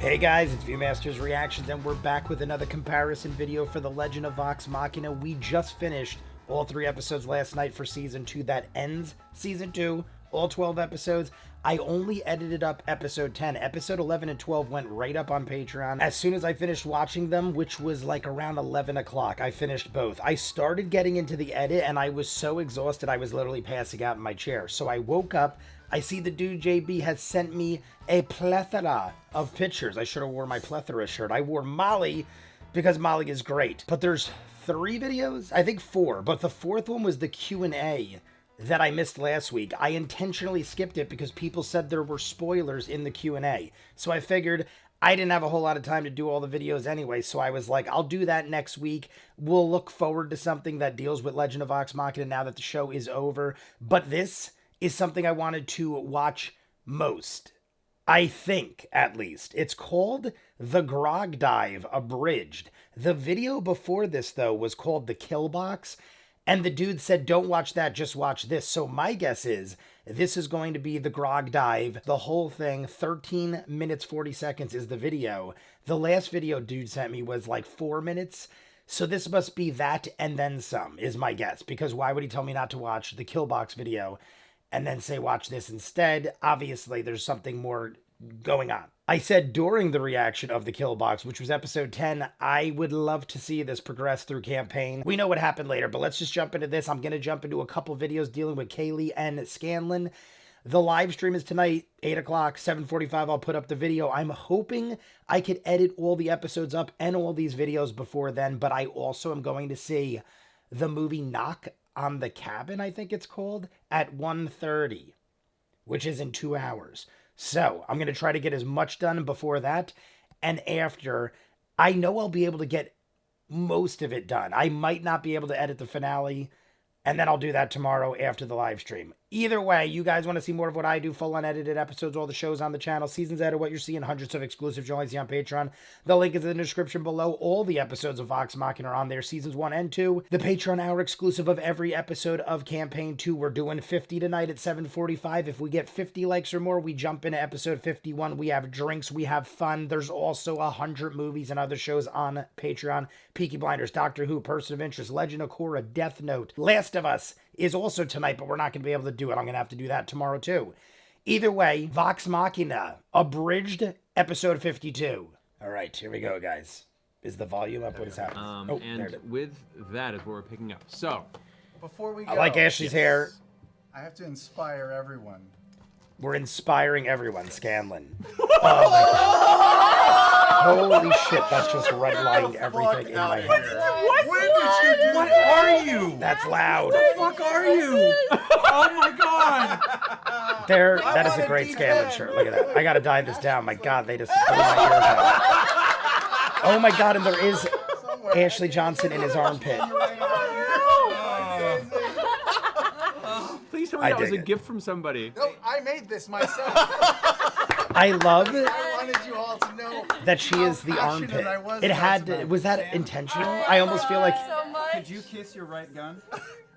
Hey guys, it's Viewmaster's Reactions, and we're back with another comparison video for The Legend of Vox Machina. We just finished all 3 episodes last night for Season 2. That ends Season 2, all 12 episodes. I only edited up Episode 10. Episode 11 and 12 went right up on Patreon. As soon as I finished watching them, which was like around 11 o'clock, I finished both. I started getting into the edit, and I was so exhausted, I was literally passing out in my chair. So I woke up. I see the dude JB has sent me a plethora of pictures. I should have worn my plethora shirt. I wore Molly because Molly is great. But there's 3 videos? I think 4. But the 4th one was the Q&A that I missed last week. I intentionally skipped it because people said there were spoilers in the Q&A. So I figured I didn't have a whole lot of time to do all the videos anyway. So I was like, I'll do that next week. We'll look forward to something that deals with Legend of Vox Machina now that the show is over. But this is something I wanted to watch most. I think, at least. It's called The Grog Dive Abridged. The video before this, though, was called The Killbox, and the dude said, don't watch that, just watch this. So my guess is this is going to be The Grog Dive. The whole thing, 13 minutes, 40 seconds is the video. The last video dude sent me was like 4 minutes. So this must be that and then some, is my guess. Because why would he tell me not to watch the Killbox video and then say watch this instead? Obviously, there's something more going on. I said during the reaction of the Killbox, which was episode 10, I would love to see this progress through campaign. We know what happened later, but let's just jump into this. I'm going to jump into a couple videos dealing with Kaylee and Scanlan. The live stream is tonight, 8 o'clock, 7:45. I'll put up the video. I'm hoping I could edit all the episodes up and all these videos before then, but I also am going to see the movie Knock on the Cabin, I think it's called, at 1:30, which is in 2 hours. So I'm going to try to get as much done before that and after. I know I'll be able to get most of it done. I might not be able to edit the finale, and then I'll do that tomorrow after the live stream. Either way, you guys want to see more of what I do, full unedited episodes, all the shows on the channel, seasons edited, what you're seeing, hundreds of exclusive joints on Patreon. The link is in the description below. All the episodes of Vox Machina are on there, seasons 1 and 2. The Patreon hour exclusive of every episode of Campaign 2. We're doing 50 tonight at 7:45. If we get 50 likes or more, we jump into episode 51. We have drinks, we have fun. There's also 100 movies and other shows on Patreon. Peaky Blinders, Doctor Who, Person of Interest, Legend of Korra, Death Note. Last of Us is also tonight, but we're not going to be able to do it. I'm going to have to do that tomorrow too. Either way, Vox Machina, Abridged, episode 52. All right, here we go, guys. Is the volume up? What is happening? And with that is what we're picking up. So, before we go, I like Ashley's hair. I have to inspire everyone. We're inspiring everyone, Scanlan. Oh my God. Holy shit, that's just redlined everything in my head. What? When did you do what that? are you? That's loud. What the fuck are you? Oh my God. That is a great Scanlan shirt. Look at that. I gotta dye this down. My God, they just blew my ears out. Oh my God, and there is Ashley Johnson in his armpit. Please tell me that was a gift from somebody. No, I made this myself. I love I wanted you all to know that she is the armpit. It had, was that intentional? I almost feel like, Could you kiss your right gun?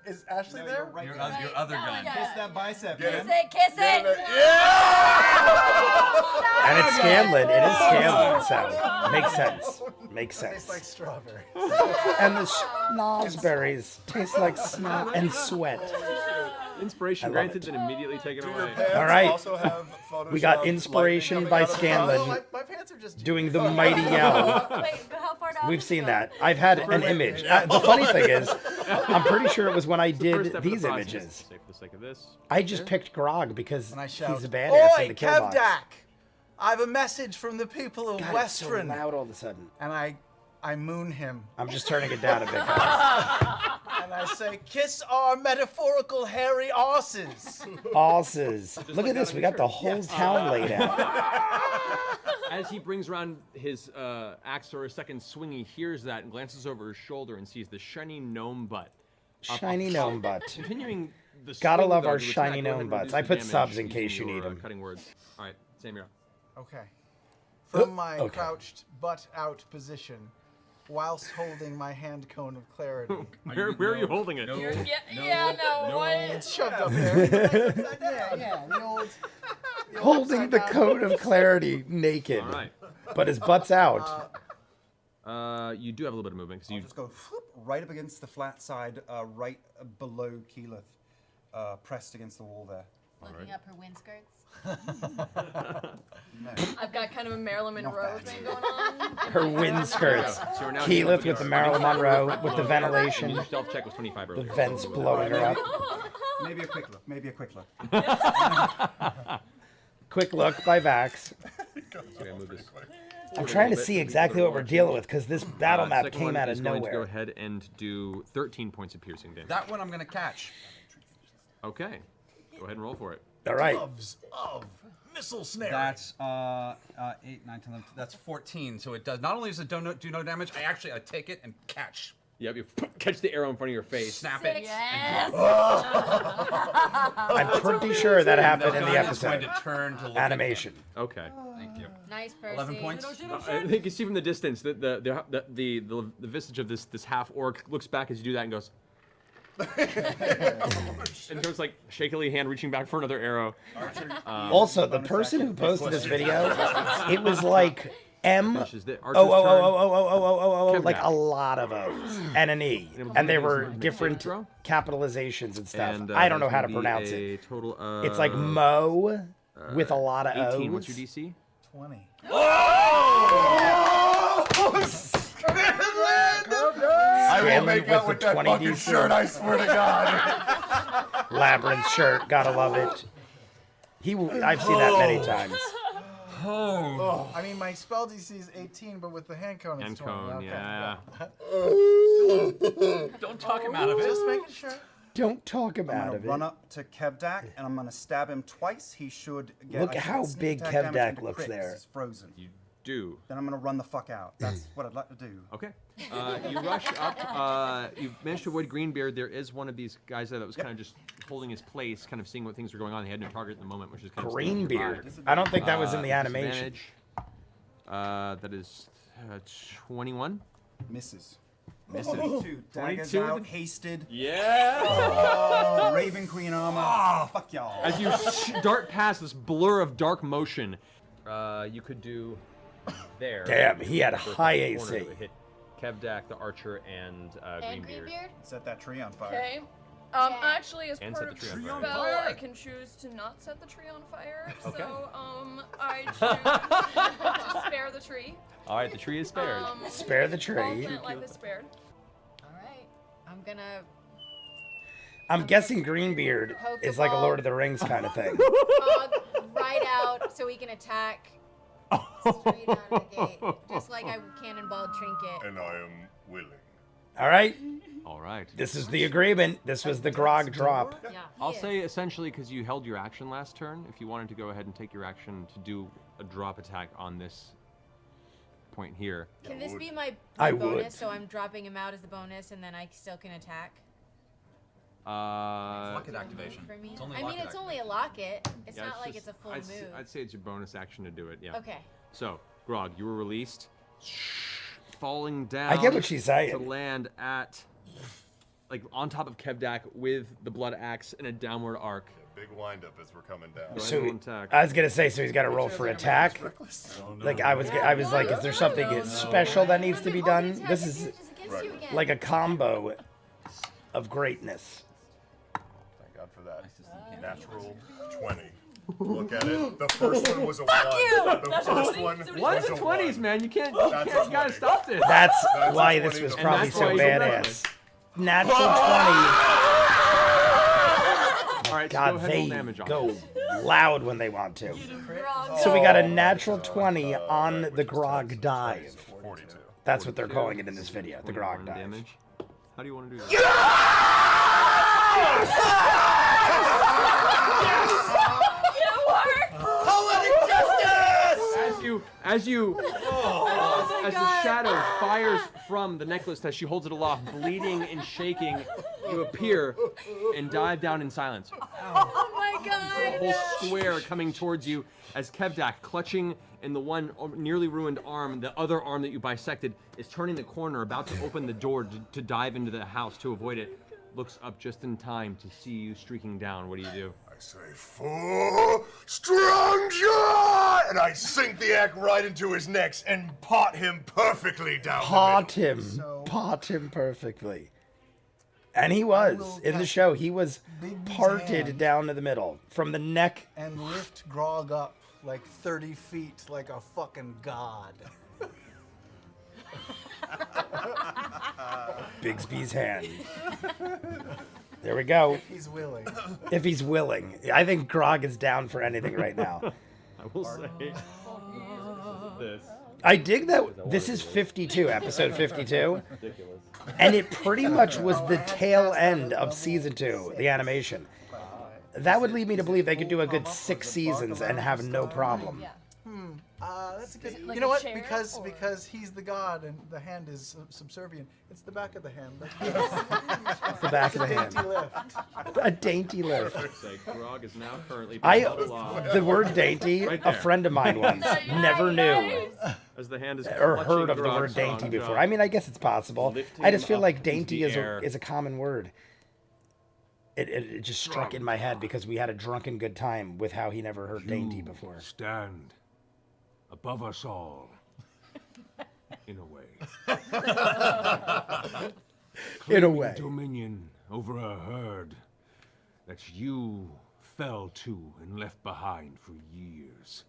Is Ashley there? Your other gun. Yeah. Kiss that bicep, Kiss man. it, kiss it. and it's Scanlan. It is Scanlan, so makes sense. Makes Tastes like sense. strawberry. And the schnozberries taste like snot and sweat. Inspiration granted and immediately taken away. All right. Also have We got inspiration by Scanlan my pants are just doing the mighty yell. Wait, how far down? We've seen that. I've had an image. The funny thing is, I'm pretty sure it was when I did these images. For the sake of this. I just picked Grog because And I he's shout, a badass in "Oi, the Killbox. Kevdak! I have a message from the people of God, it's so Western." loud all of a sudden. And I moon him. I'm just turning it down a bit, guys. And I say, "Kiss our metaphorical hairy arses." Alses. Look at this. We got the whole town laid out. As he brings around his axe for a second swing, he hears that and glances over his shoulder and sees the shiny gnome butt. Shiny gnome butt. Continuing the Gotta swing, love though, our to shiny attack, go ahead gnome and butts. reduce I the put damage subs in using case you your, need 'em. Cutting words. All right, same here. Okay. From my Okay. crouched butt out position, whilst holding my hand cone of clarity. Where are you holding it? What? It's shoved up there. yeah, the old Holding the code of clarity naked. All right. but his butt's out. You do have a little bit of movement because I'll you. just go whoop, right up against the flat side, right below Keyleth, pressed against the wall there. Looking up her wind skirts. No. I've got kind of a Marilyn Monroe bad. thing going on. Her wind skirts. So we're now Keyleth with the Marilyn Monroe, with the ventilation. Your stealth check was 25 The earlier. vents blowing her up. Maybe a quick look. Maybe a quick look. Quick look by Vax. Okay, move this. I'm trying to see exactly what we're dealing with because this battle map Second came one out is of going to go nowhere. ahead and do 13 points of piercing damage. That one I'm gonna catch. Okay. Go ahead and roll for it. All right. Gloves of missile snare. That's 8, 9, 10, 11. That's 14. So it does. Not only does it do no damage, I take it and catch. Yep, you catch the arrow in front of your face. Snap it. Yes. I'm pretty sure that happened in the gun is going episode. to turn to look Animation. Okay. Thank you. Nice, Percy. 11 points. I think you see from the distance that the visage of this half orc looks back as you do that and goes. And goes like shakily hand reaching back for another arrow. Also, the person who posted this video, it was like Which is the Archer's turn. like a lot of O's and an E, and they were different throw. capitalizations and stuff. And, I don't know that's how to gonna be pronounce a it. Total of It's like Mo with a lot of 18. O's. What's your DC? 20. I will Stanley make out with with the that 20 fucking DC. shirt, I swear to God. Labyrinth shirt, gotta love it. I've seen that many times. I mean, my spell DC is 18, but with the hand cone, Hand it's 20. cone, Okay, yeah. Don't talk him out of it. Just making sure. Don't talk him I'm out gonna of run it. up to Kevdak and I'm gonna stab him twice. He should get. Look I should how sneak big attack damage Kevdak into looks crit 'cause there. He's frozen. You do. Then I'm gonna run the fuck out. That's what I'd like to do. Okay. You rush up. You managed to avoid Greenbeard. There is one of these guys there that was kind of just holding his place, kind of seeing what things were going on. He had no target at the moment, which is kind of standing nearby. Greenbeard. I don't think that was in the animation. Disadvantage. That is 21. Misses. Misses. 22. Daggers 22 out, hasted. Yeah. Oh, Raven Queen armor. Oh, fuck y'all. As you dart past this blur of dark motion, you could do there. Damn, he had The first high corner AC. that hit Kevdak, the archer, and And Greenbeard. Greenbeard? Set that tree on fire. Okay. Actually, as And part set of the tree spell, on fire. I can choose to not set the tree on fire. Okay. So, I choose to spare the tree. All right, the tree is spared. Spare the All tree. plant life is spared. All right. I'm gonna I'm guessing Greenbeard is like a Lord of the Rings kind of thing. hog right out so he can attack straight out of the gate, just like I cannonballed Trinket. And I am willing. All right, All right. this is the agreement. This was the Grog drop. Yeah. he I'll is. say essentially because you held your action last turn, if you wanted to go ahead and take your action to do a drop attack on this point here. Can this be my I bonus? would. So I'm dropping him out as the bonus, and then I still can attack. Locket activation. For me, It's only I mean, locket it's only a locket. It's Yeah, not like just- it's a full I'd, move. I'd say it's your bonus action to do it, yeah. Okay. So, Grog, you were released, falling down. I get what she's saying. To land at, like, on top of Kevdak with the blood axe in a downward arc. Big windup as we're coming down. Go ahead So and attack. I was gonna say, so he's got to roll for attack. Like I was like, is there something special that needs to be done? This is like a combo of greatness. Thank God for that. Natural 20. Look at it. The first one was a 1. The first one What was is a the 20s, 1. man? You can't, That's you a gotta 20. stop this. That's That's why a this 20 was to probably that's so why he's a badass. reckless. Natural 20. All right, so go God, ahead and roll they damage on go it. loud when they want to. So we got a natural 20 on the Grog dive. 42. That's what they're calling it in this video, the Grog 21 dive. damage. How do you want to do that? As the shadow fires from the necklace as she holds it aloft, bleeding and shaking, you appear and dive down in silence. Oh my god! The whole square coming towards you as Kevdak, clutching in the one nearly ruined arm, the other arm that you bisected, is turning the corner, about to open the door to dive into the house to avoid it. Looks up just in time to see you streaking down. What do you do? I say, for stranger! And I sink the axe right into his neck and pot him perfectly down Pot the middle. him. Pot him perfectly. And he was. In the show, he was Bigby's parted hand down to the middle. From the neck. and lift Grog up like 30 feet like a fucking god. Bigsby's hand. There we go. If he's willing. If he's willing. I think Grog is down for anything right now. I will say this. I dig that this is 52, episode 52. And it pretty much was the tail end of season 2, the animation. That would lead me to believe they could do a good 6 seasons and have no problem. Yeah. That's a good. like You know a what? chair, because or- he's the god and the hand is subservient. It's the back of the hand. The back of the Dainty hand. lift. A dainty lift. Say, Grog is now currently being held aloft The word dainty, Right a there. friend of mine once never knew as the hand is or clutching heard of the Grog's word dainty strong before. jaw. I mean, I guess it's possible. Lifting I just him feel up like into dainty the is air. a common word. It just struck in my head because we had a drunken good time with how he never heard dainty before. Stand above us all, in a way. In a Claiming way. dominion over a herd that you fell to and left behind for years.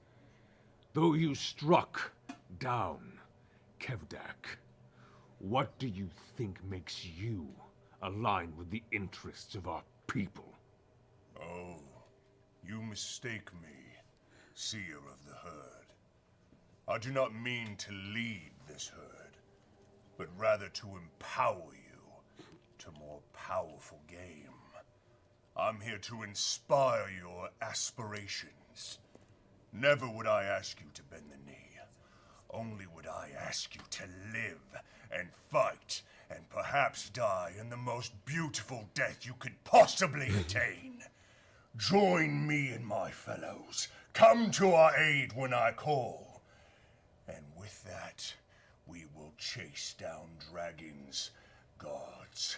Though you struck down Kevdak, what do you think makes you align with the interests of our people? Oh, you mistake me, seer of the herd. I do not mean to lead this herd, but rather to empower you to more powerful game. I'm here to inspire your aspirations. Never would I ask you to bend the knee. Only would I ask you to live and fight and perhaps die in the most beautiful death you could possibly attain. Join me and my fellows. Come to our aid when I call. And with that, we will chase down dragons, gods,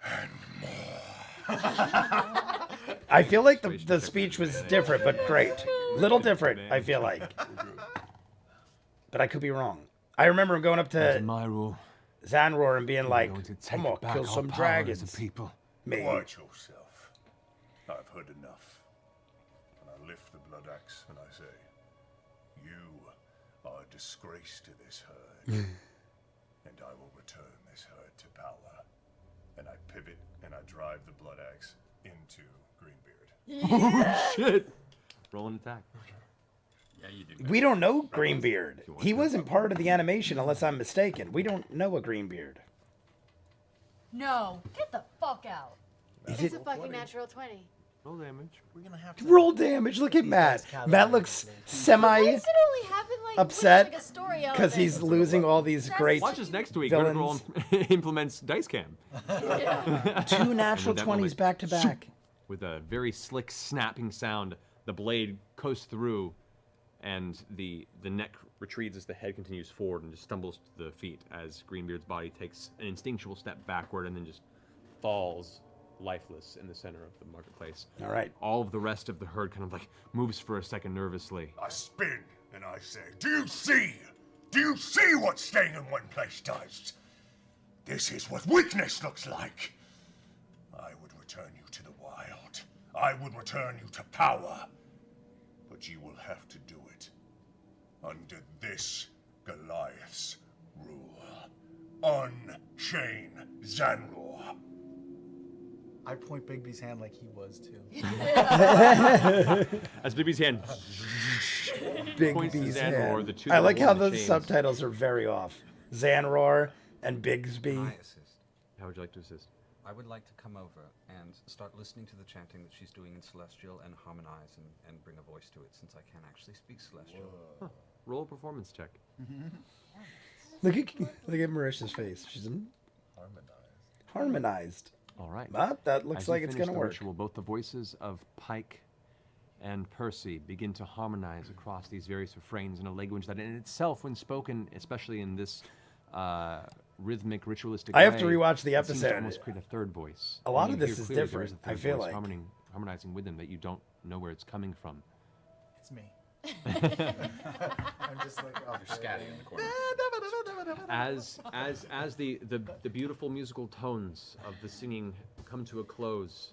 and more. I feel like the speech was different, but great. Little different, I feel like. But I could be wrong. I remember him going up to My rule. Zanror and being like, going to take I'm gonna back kill our some power dragons. as a people. Me. Quiet yourself. I've heard enough. And I lift the blood axe and I say, you are a disgrace to this herd. And I will return this herd to power. And I pivot and I drive the blood axe into Greenbeard. Shit. Roll an attack. Yeah, you do. We don't know Greenbeard. He wasn't part of the animation unless I'm mistaken. We don't know a Greenbeard. No, get the fuck out. Is It's it a fucking natural 20. Roll damage. We're gonna have to roll damage? Look at Matt. Matt looks semi Why does it only happen like upset like a story because he's losing all these great Watch us next week. villains. Critical Role implements dice cam 2 natural that 20s moment. back to back. with a very slick snapping sound. The blade coasts through, and the neck retreats as the head continues forward and just stumbles to the feet as Greenbeard's body takes an instinctual step backward and then just falls lifeless in the center of the marketplace. All right. All of the rest of the herd kind of like moves for a second nervously. I spin and I say, do you see? Do you see what staying in one place does? This is what weakness looks like. I would return you to the wild. I would return you to power. But you will have to do it under this Goliath's rule. Unchain Zanror. I point Bigby's hand like he was too. As Bibby's hand Big points to B's Zanror, hand. the two I that like hold how the those chains. subtitles are very off. Zanror and Bigsby. I assist. How would you like to assist? I would like to come over and start listening to the chanting that she's doing in Celestial and harmonize and bring a voice to it since I can't actually speak Celestial. Roll a performance check. Look at Marisha's face. She's harmonized. All right. But that looks As like you it's finish gonna the work. Ritual, both the voices of Pike and Percy begin to harmonize across these various refrains in a language that, in itself, when spoken, especially in this rhythmic, ritualistic I have to way, rewatch the it seems to episode. almost create a third voice. A lot And of you this hear is clearly there different, is a I third feel voice like. harmonizing with him that you don't know where it's coming from. It's me. I'm just like, oh, You're scatting in the corner. As the beautiful musical tones of the singing come to a close,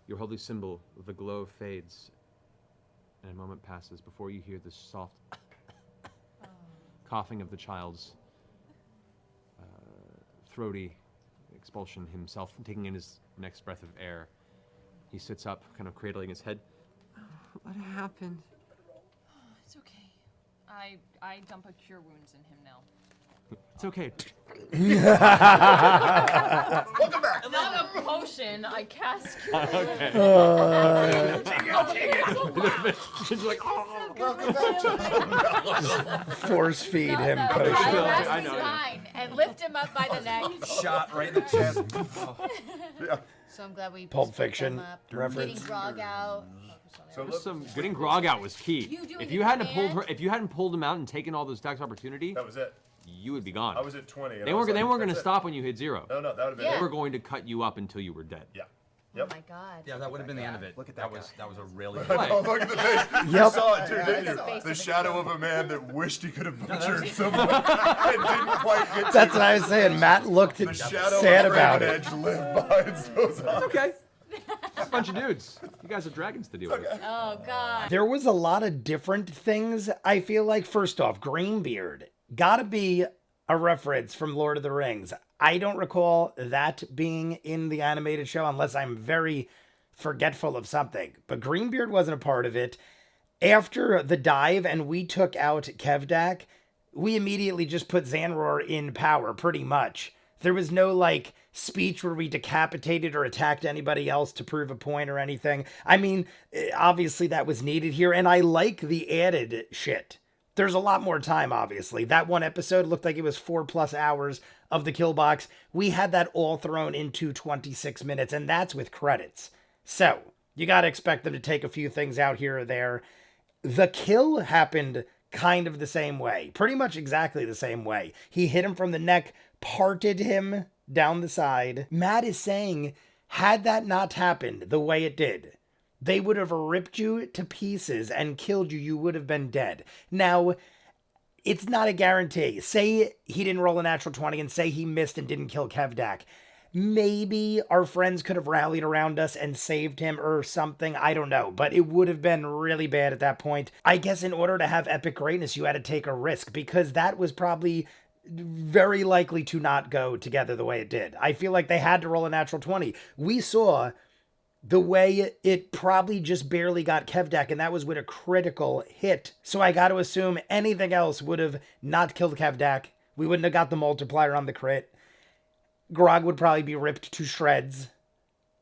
your holy symbol, the glow fades, and a moment passes before you hear the soft coughing of the child's throaty expulsion himself, taking in his next breath of air. He sits up, kind of cradling his head. What happened? It's okay. I dump a cure wounds in him now. It's okay. Not a potion. I cast cure wounds. She's like, oh. Force feed Not him that. potion. I I know. fine and lift him up by the neck. Shot right in the chest. So I'm glad we Pulp split Fiction them up. reference. Getting Grog out. So There's some getting Grog out was key. You doing If a you hadn't command? if you hadn't pulled him out and taken all those attacks opportunity, that was it. you would be gone. I was at 20. And They I was weren't like, going to that's it. stop when you hit 0. No, that would have been Yeah. They it. were going to cut you up until you were dead. Yeah. Oh Yep. my god. Yeah, that would have been the end of it. Look at that that was a really Oh, look at the face. You Yep. saw it too, didn't That's the you? face The of the shadow of a man that wished he could have butchered someone and didn't quite get to. That's what I was saying. Matt looked The shadow sad of about Raven it. Edge lived behind those eyes. Okay. It's a bunch of dudes. You guys have dragons to deal with. Oh god. There was a lot of different things, I feel like. First off, Greenbeard. Gotta be a reference from Lord of the Rings. I don't recall that being in the animated show unless I'm very forgetful of something. But Greenbeard wasn't a part of it. After the dive and we took out Kevdak, we immediately just put Zanror in power, pretty much. There was no, like, speech where we decapitated or attacked anybody else to prove a point or anything. I mean, obviously that was needed here, and I like the added shit. There's a lot more time, obviously. That one episode looked like it was 4+ hours of the Killbox. We had that all thrown into 26 minutes, and that's with credits. So, you gotta expect them to take a few things out here or there. The kill happened kind of the same way. Pretty much exactly the same way. He hit him from the neck, parted him down the side. Matt is saying, had that not happened the way it did, they would have ripped you to pieces and killed you. You would have been dead. Now, it's not a guarantee. Say he didn't roll a natural 20 and say he missed and didn't kill Kevdak. Maybe our friends could have rallied around us and saved him or something. I don't know. But it would have been really bad at that point. I guess in order to have epic greatness, you had to take a risk because that was probably very likely to not go together the way it did. I feel like they had to roll a natural 20. We saw the way it probably just barely got Kevdak, and that was with a critical hit. So I got to assume anything else would have not killed Kevdak. We wouldn't have got the multiplier on the crit. Grog would probably be ripped to shreds.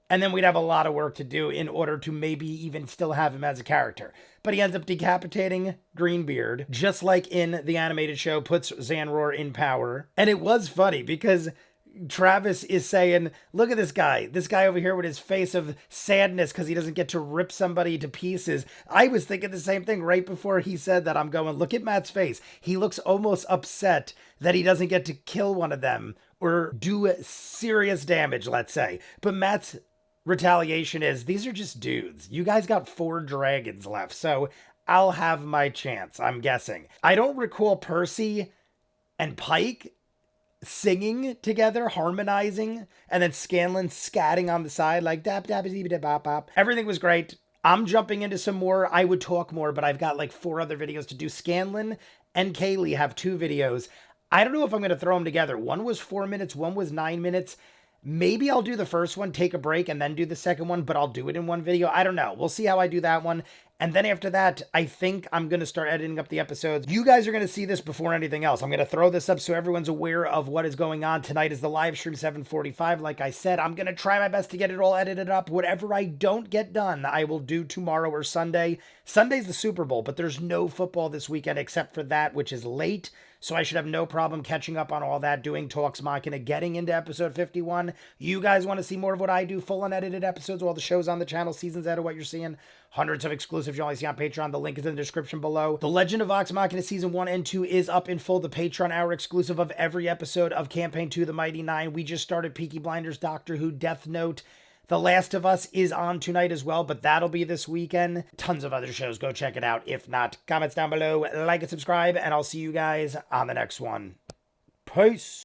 And then we'd have a lot of work to do in order to maybe even still have him as a character. But he ends up decapitating Greenbeard, just like in the animated show, puts Zanror in power. And it was funny because Travis is saying, look at this guy over here with his face of sadness because he doesn't get to rip somebody to pieces. I was thinking the same thing right before he said that. I'm going, look at Matt's face. He looks almost upset that he doesn't get to kill one of them or do serious damage, let's say. But Matt's retaliation is, these are just dudes. You guys got 4 dragons left, so I'll have my chance, I'm guessing. I don't recall Percy and Pike singing together, harmonizing, and then Scanlan scatting on the side like dap dap dap bop bop. Everything was great. I'm jumping into some more. I would talk more, but I've got like 4 other videos to do. Scanlan and Kaylee have 2 videos. I don't know if I'm going to throw them together. One was 4 minutes, one was 9 minutes. Maybe I'll do the first one, take a break, and then do the second one, but I'll do it in one video. I don't know. We'll see how I do that one. And then after that, I think I'm going to start editing up the episodes. You guys are going to see this before anything else. I'm going to throw this up so everyone's aware of what is going on. Tonight is the live stream, 7:45. Like I said, I'm going to try my best to get it all edited up. Whatever I don't get done, I will do tomorrow or Sunday. Sunday's the Super Bowl, but there's no football this weekend except for that, which is late. So I should have no problem catching up on all that, doing Vox Machina, getting into episode 51. You guys want to see more of what I do, full unedited episodes, all the shows on the channel, seasons out of what you're seeing, hundreds of exclusives you only see on Patreon. The link is in the description below. The Legend of Vox Machina Season 1 and 2 is up in full. The Patreon hour exclusive of every episode of Campaign 2, The Mighty Nine. We just started Peaky Blinders, Doctor Who, Death Note, The Last of Us is on tonight as well, but that'll be this weekend. Tons of other shows. Go check it out. If not, comments down below, like and subscribe, and I'll see you guys on the next one. Peace.